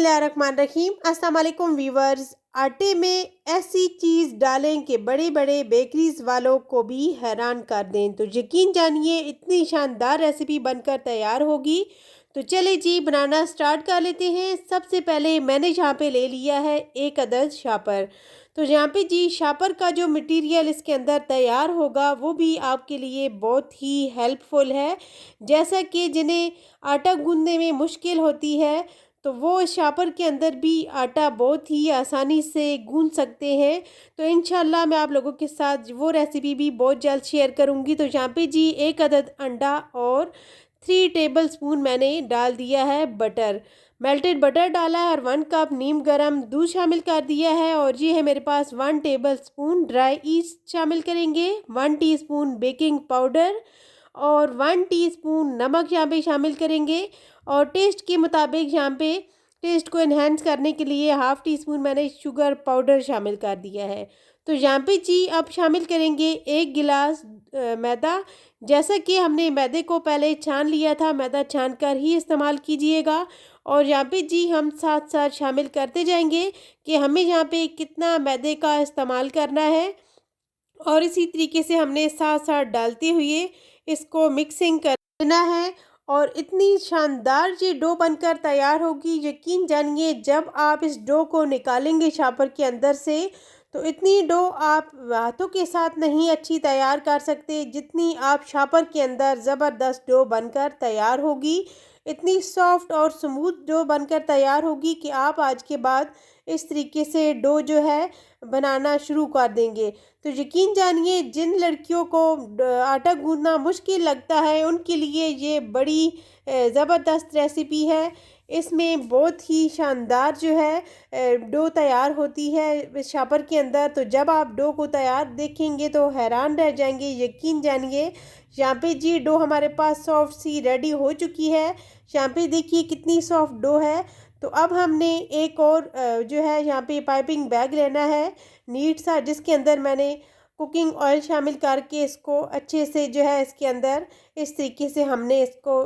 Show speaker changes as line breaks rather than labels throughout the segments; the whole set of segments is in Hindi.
बिस्मिल्लाहिर्रहमानिर्रहीम। अस्सलाम वालेकुम वीवर्स। आटे में ऐसी चीज़ डालें कि बड़े बड़े बेकरीज वालों को भी हैरान कर दें। तो यकीन जानिए इतनी शानदार रेसिपी बनकर तैयार होगी। तो चले जी बनाना स्टार्ट कर लेते हैं। सबसे पहले मैंने यहाँ पे ले लिया है 1 अदद शापर। तो यहाँ पे जी शापर का जो मटेरियल इसके अंदर तैयार होगा वो भी आपके लिए बहुत ही हेल्पफुल है। जैसा कि जिन्हें आटा गूंदने में मुश्किल होती है तो वो इस शापर के अंदर भी आटा बहुत ही आसानी से गूंद सकते हैं। तो इंशाल्लाह मैं आप लोगों के साथ वो रेसिपी भी बहुत जल्द शेयर करूंगी। तो यहाँ पे जी 1 अदद अंडा और 3 टेबल स्पून मैंने डाल दिया है बटर, मेल्टेड बटर डाला है और 1 कप नीम गर्म दूध शामिल कर दिया है। और ये है मेरे पास 1 टेबल स्पून ड्राई ईस्ट शामिल करेंगे, 1 टीस्पून बेकिंग पाउडर और 1 टीस्पून नमक यहाँ पे शामिल करेंगे। और टेस्ट के मुताबिक यहाँ पे टेस्ट को इन्हेंस करने के लिए हाफ़ टी स्पून मैंने शुगर पाउडर शामिल कर दिया है। तो यहाँ पे जी अब शामिल करेंगे 1 गिलास मैदा। जैसा कि हमने मैदे को पहले छान लिया था, मैदा छान कर ही इस्तेमाल कीजिएगा। और यहाँ पे जी हम साथ साथ शामिल करते जाएंगे कि हमें यहाँ पे कितना मैदे का इस्तेमाल करना है। और इसी तरीके से हमने साथ साथ डालते हुए इसको मिक्सिंग करना है। और इतनी शानदार ये डो बनकर तैयार होगी। यकीन जानिए जब आप इस डो को निकालेंगे शापर के अंदर से तो इतनी डो आप हाथों के साथ नहीं अच्छी तैयार कर सकते जितनी आप शापर के अंदर ज़बरदस्त डो बनकर तैयार होगी। इतनी सॉफ्ट और स्मूथ डो बनकर तैयार होगी कि आप आज के बाद इस तरीके से डो जो है बनाना शुरू कर देंगे। तो यकीन जानिए जिन लड़कियों को आटा गूंदना मुश्किल लगता है उनके लिए ये बड़ी ज़बरदस्त रेसिपी है। इसमें बहुत ही शानदार जो है डो तैयार होती है शापर के अंदर। तो जब आप डो को तैयार देखेंगे तो हैरान रह जाएंगे। यकीन जानिए यहाँ पे जी डो हमारे पास सॉफ्ट सी रेडी हो चुकी है। यहाँ पे देखिए कितनी सॉफ्ट डो है। तो अब हमने एक और जो है यहाँ पे पाइपिंग बैग लेना है नीट सा, जिसके अंदर मैंने कुकिंग ऑयल शामिल करके इसको अच्छे से जो है इसके अंदर इस तरीके से हमने इसको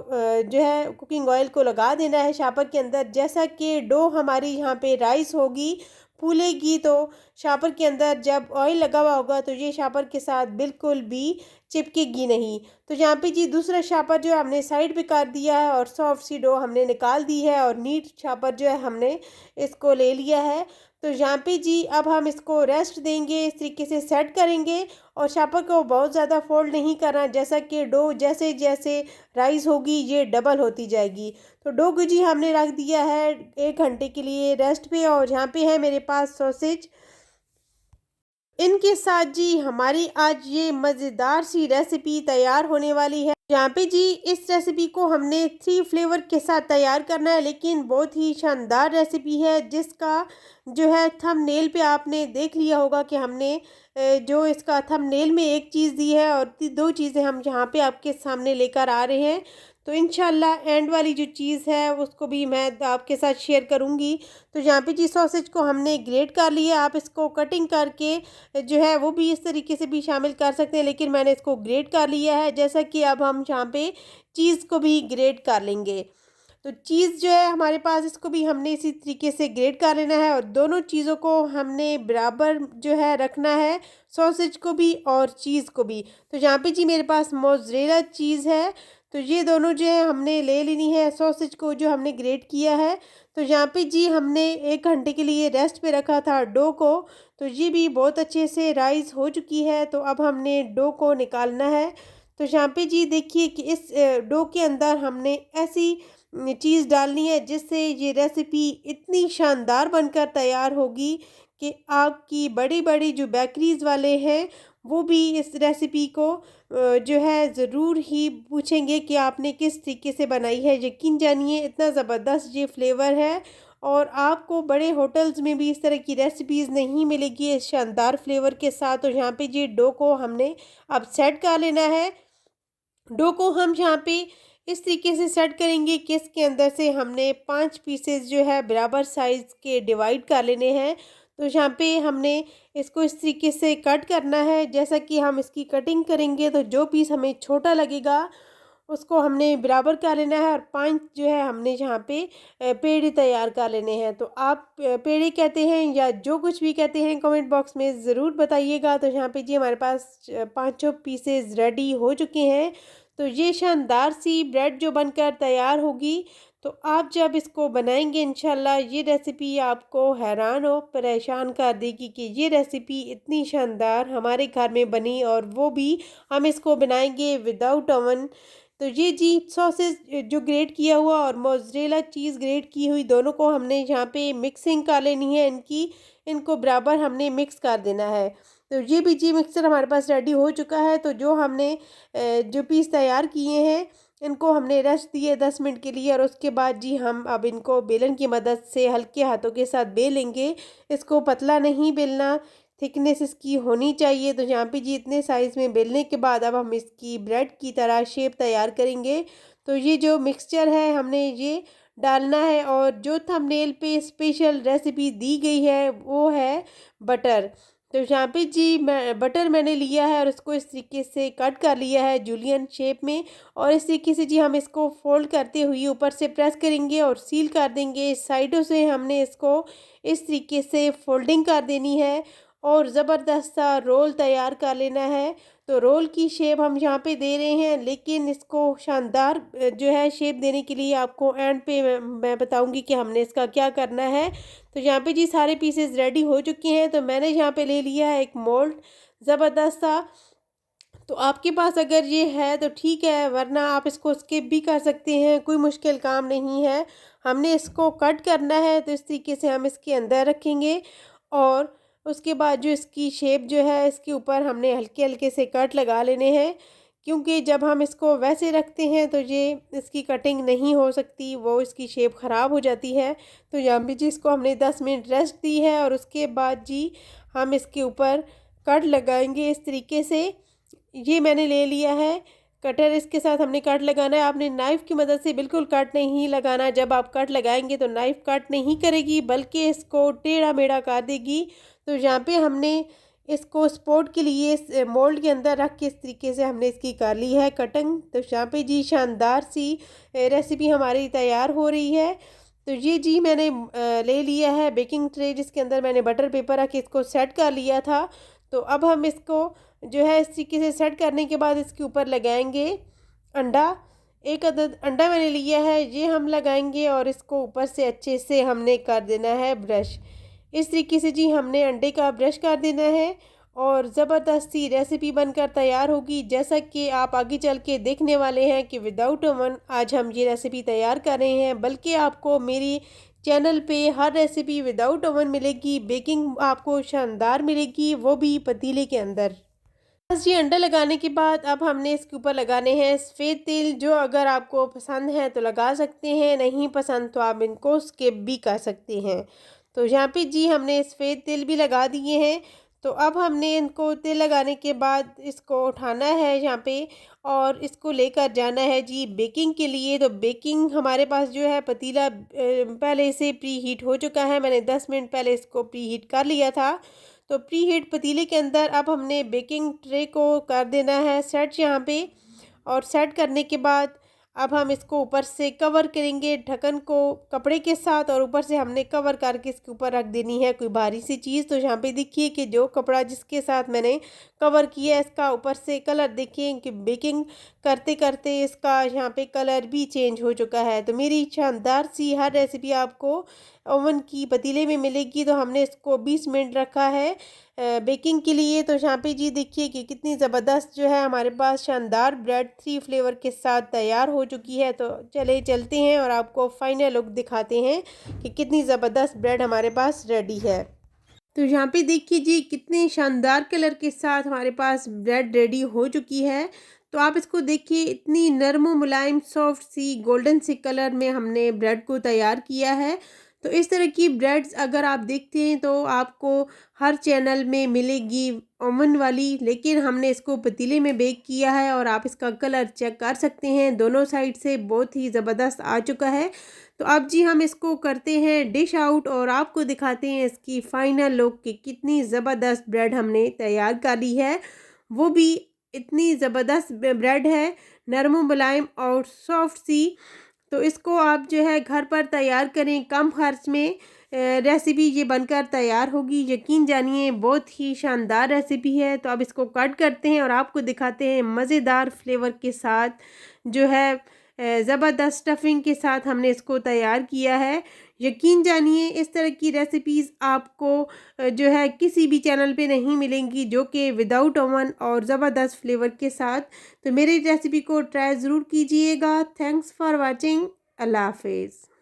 जो है कुकिंग ऑयल को लगा देना है शापर के अंदर। जैसा कि डो हमारी यहाँ पे राइस होगी फूलेगी तो शापर के अंदर जब ऑयल लगा हुआ होगा तो ये शापर के साथ बिल्कुल भी चिपकेगी नहीं। तो यहाँ पे जी दूसरा शापर जो है हमने साइड पे कर दिया है और सॉफ्ट सी डो हमने निकाल दी है और नीट शापर जो है हमने इसको ले लिया है। तो यहाँ पे जी अब हम इसको रेस्ट देंगे, इस तरीके से सेट करेंगे। और शापर को बहुत ज़्यादा फोल्ड नहीं करना, जैसा कि डो जैसे जैसे राइस होगी ये डबल होती जाएगी। तो डो को जी हमने रख दिया है 1 घंटे के लिए रेस्ट पे। और यहाँ पे है मेरे पास सॉसेज, इनके साथ जी हमारी आज ये मज़ेदार सी रेसिपी तैयार होने वाली है। यहाँ पे जी इस रेसिपी को हमने 3 फ्लेवर के साथ तैयार करना है, लेकिन बहुत ही शानदार रेसिपी है जिसका जो है थंबनेल पे आपने देख लिया होगा कि हमने जो इसका थंबनेल में एक चीज़ दी है और 2 चीज़ें हम यहाँ पे आपके सामने लेकर आ रहे हैं। तो इंशाल्लाह एंड वाली जो चीज़ है उसको भी मैं आपके साथ शेयर करूँगी। तो यहाँ पे जी सॉसेज को हमने ग्रेट कर लिया, आप इसको कटिंग करके जो है वो भी इस तरीके से भी शामिल कर सकते हैं, लेकिन मैंने इसको ग्रेट कर लिया है। जैसा कि अब हम यहाँ पे चीज़ को भी ग्रेट कर लेंगे। तो चीज़ जो है हमारे पास इसको भी हमने इसी तरीके से ग्रेट कर लेना है और दोनों चीज़ों को हमने बराबर जो है रखना है, सॉसेज को भी और चीज़ को भी। तो यहाँ पे जी मेरे पास मोज़रेला चीज़ है, तो ये दोनों जो है हमने ले लेनी है सॉसेज को जो हमने ग्रेट किया है। तो यहाँ पे जी हमने 1 घंटे के लिए रेस्ट पे रखा था डो को। तो ये भी बहुत अच्छे से राइस हो चुकी है। तो अब हमने डो को निकालना है। तो यहाँ पे जी देखिए कि इस डो के अंदर हमने ऐसी चीज़ डालनी है जिससे ये रेसिपी इतनी शानदार बनकर तैयार होगी कि आपकी बड़ी बड़ी जो बेकरीज़ वाले हैं वो भी इस रेसिपी को जो है ज़रूर ही पूछेंगे कि आपने किस तरीके से बनाई है। यकीन जानिए इतना ज़बरदस्त ये फ्लेवर है और आपको बड़े होटल्स में भी इस तरह की रेसिपीज़ नहीं मिलेगी इस शानदार फ्लेवर के साथ। तो यहाँ पे ये डो को हमने अब सेट कर लेना है। डो को हम यहाँ पे इस तरीके से सेट करेंगे कि इसके अंदर से हमने 5 पीसेस जो है बराबर साइज़ के डिवाइड कर लेने हैं। तो यहाँ पे हमने इसको इस तरीके से कट करना है। जैसा कि हम इसकी कटिंग करेंगे तो जो पीस हमें छोटा लगेगा उसको हमने बराबर कर लेना है और 5 जो है हमने यहाँ पे पेड़े तैयार कर लेने हैं। तो आप पेड़े कहते हैं या जो कुछ भी कहते हैं कमेंट बॉक्स में ज़रूर बताइएगा। तो यहाँ पे जी हमारे पास पाँचों पीसेस रेडी हो चुके हैं। तो ये शानदार सी ब्रेड जो बनकर तैयार होगी, तो आप जब इसको बनाएंगे इंशाल्लाह ये रेसिपी आपको हैरान और परेशान कर देगी कि ये रेसिपी इतनी शानदार हमारे घर में बनी, और वो भी हम इसको बनाएंगे विदाउट ओवन। तो ये जी सॉसेस जो ग्रेट किया हुआ और मोज़रेला चीज़ ग्रेट की हुई, दोनों को हमने यहाँ पे मिक्सिंग कर लेनी है। इनको बराबर हमने मिक्स कर देना है। तो ये भी जी मिक्सर हमारे पास रेडी हो चुका है। तो जो हमने जो पीस तैयार किए हैं इनको हमने रेस्ट दिए 10 मिनट के लिए, और उसके बाद जी हम अब इनको बेलन की मदद से हल्के हाथों के साथ बेलेंगे। इसको पतला नहीं बेलना, थिकनेस इसकी होनी चाहिए। तो यहाँ पे जी इतने साइज़ में बेलने के बाद अब हम इसकी ब्रेड की तरह शेप तैयार करेंगे। तो ये जो मिक्सचर है हमने ये डालना है, और जो थंबनेल पे स्पेशल रेसिपी दी गई है वो है बटर। तो यहाँ पे जी बटर मैंने लिया है और इसको इस तरीके से कट कर लिया है जूलियन शेप में, और इस तरीके से जी हम इसको फोल्ड करते हुए ऊपर से प्रेस करेंगे और सील कर देंगे। साइडों से हमने इसको इस तरीके से फोल्डिंग कर देनी है और ज़बरदस्त सा रोल तैयार कर लेना है। तो रोल की शेप हम यहाँ पे दे रहे हैं, लेकिन इसको शानदार जो है शेप देने के लिए आपको एंड पे मैं बताऊंगी कि हमने इसका क्या करना है। तो यहाँ पे जी सारे पीसेस रेडी हो चुके हैं। तो मैंने यहाँ पे ले लिया है एक मोल्ड ज़बरदस्त सा। तो आपके पास अगर ये है तो ठीक है, वरना आप इसको स्किप भी कर सकते हैं, कोई मुश्किल काम नहीं है। हमने इसको कट करना है, तो इस तरीके से हम इसके अंदर रखेंगे और उसके बाद जो इसकी शेप जो है इसके ऊपर हमने हल्के हल्के से कट लगा लेने हैं, क्योंकि जब हम इसको वैसे रखते हैं तो ये इसकी कटिंग नहीं हो सकती, वो इसकी शेप ख़राब हो जाती है। तो यहाँ पे जी इसको हमने 10 मिनट रेस्ट दी है और उसके बाद जी हम इसके ऊपर कट लगाएंगे इस तरीके से। ये मैंने ले लिया है कटर, इसके साथ हमने कट लगाना है। आपने नाइफ़ की मदद से बिल्कुल कट नहीं लगाना। जब आप कट लगाएंगे तो नाइफ़ कट नहीं करेगी बल्कि इसको टेढ़ा मेढ़ा कर देगी। तो यहाँ पे हमने इसको सपोर्ट के लिए इस मोल्ड के अंदर रख के इस तरीके से हमने इसकी कर ली है कटिंग। तो यहाँ पे जी शानदार सी रेसिपी हमारी तैयार हो रही है। तो ये जी मैंने ले लिया है बेकिंग ट्रे, जिसके अंदर मैंने बटर पेपर रख के इसको सेट कर लिया था। तो अब हम इसको जो है इस तरीके से सेट करने के बाद इसके ऊपर लगाएंगे अंडा। एक अदद अंडा मैंने लिया है, ये हम लगाएंगे और इसको ऊपर से अच्छे से हमने कर देना है ब्रश। इस तरीके से जी हमने अंडे का ब्रश कर देना है और ज़बरदस्त सी रेसिपी बनकर तैयार होगी, जैसा कि आप आगे चल के देखने वाले हैं कि विदाउट ओवन आज हम ये रेसिपी तैयार कर रहे हैं। बल्कि आपको मेरी चैनल पे हर रेसिपी विदाउट ओवन मिलेगी, बेकिंग आपको शानदार मिलेगी, वो भी पतीले के अंदर। बस ये अंडा लगाने के बाद अब हमने इसके ऊपर लगाने हैं सफ़ेद तिल, जो अगर आपको पसंद है तो लगा सकते हैं, नहीं पसंद तो आप इनको स्किप भी कर सकते हैं। तो यहाँ पे जी हमने सफ़ेद तिल भी लगा दिए हैं। तो अब हमने इनको तिल लगाने के बाद इसको उठाना है यहाँ पे और इसको लेकर जाना है जी बेकिंग के लिए। तो बेकिंग हमारे पास जो है पतीला पहले से प्री हीट हो चुका है, मैंने 10 मिनट पहले इसको प्री हीट कर लिया था। तो प्री हीट पतीले के अंदर अब हमने बेकिंग ट्रे को कर देना है सेट यहाँ पे, और सेट करने के बाद अब हम इसको ऊपर से कवर करेंगे ढक्कन को कपड़े के साथ, और ऊपर से हमने कवर करके इसके ऊपर रख देनी है कोई भारी सी चीज़। तो यहाँ पे देखिए कि जो कपड़ा जिसके साथ मैंने कवर किया है इसका ऊपर से कलर देखिए कि बेकिंग करते करते इसका यहाँ पे कलर भी चेंज हो चुका है। तो मेरी शानदार सी हर रेसिपी आपको ओवन की पतीले में मिलेगी। तो हमने इसको 20 मिनट रखा है बेकिंग के लिए। तो यहाँ पे जी देखिए कि कितनी ज़बरदस्त जो है हमारे पास शानदार ब्रेड 3 फ्लेवर के साथ तैयार हो चुकी है। तो चले चलते हैं और आपको फाइनल लुक दिखाते हैं कि कितनी ज़बरदस्त ब्रेड हमारे पास रेडी है। तो यहाँ पे देखिए जी कितने शानदार कलर के साथ हमारे पास ब्रेड रेडी हो चुकी है। तो आप इसको देखिए, इतनी नरम मुलायम सॉफ्ट सी गोल्डन सी कलर में हमने ब्रेड को तैयार किया है। तो इस तरह की ब्रेड्स अगर आप देखते हैं तो आपको हर चैनल में मिलेगी ओवन वाली, लेकिन हमने इसको पतीले में बेक किया है और आप इसका कलर चेक कर सकते हैं, दोनों साइड से बहुत ही ज़बरदस्त आ चुका है। तो अब जी हम इसको करते हैं डिश आउट और आपको दिखाते हैं इसकी फाइनल लुक कि कितनी ज़बरदस्त ब्रेड हमने तैयार कर ली है। वो भी इतनी ज़बरदस्त ब्रेड है, नरम मुलायम और सॉफ्ट सी। तो इसको आप जो है घर पर तैयार करें, कम खर्च में रेसिपी ये बनकर तैयार होगी। यकीन जानिए बहुत ही शानदार रेसिपी है। तो अब इसको कट करते हैं और आपको दिखाते हैं मज़ेदार फ्लेवर के साथ, जो है ज़बरदस्त स्टफिंग के साथ हमने इसको तैयार किया है। यकीन जानिए इस तरह की रेसिपीज़ आपको जो है किसी भी चैनल पे नहीं मिलेंगी, जो कि विदाउट ओवन और ज़बरदस्त फ्लेवर के साथ। तो मेरी रेसिपी को ट्राई ज़रूर कीजिएगा। Thanks for watching. अल्लाह हाफ़िज़।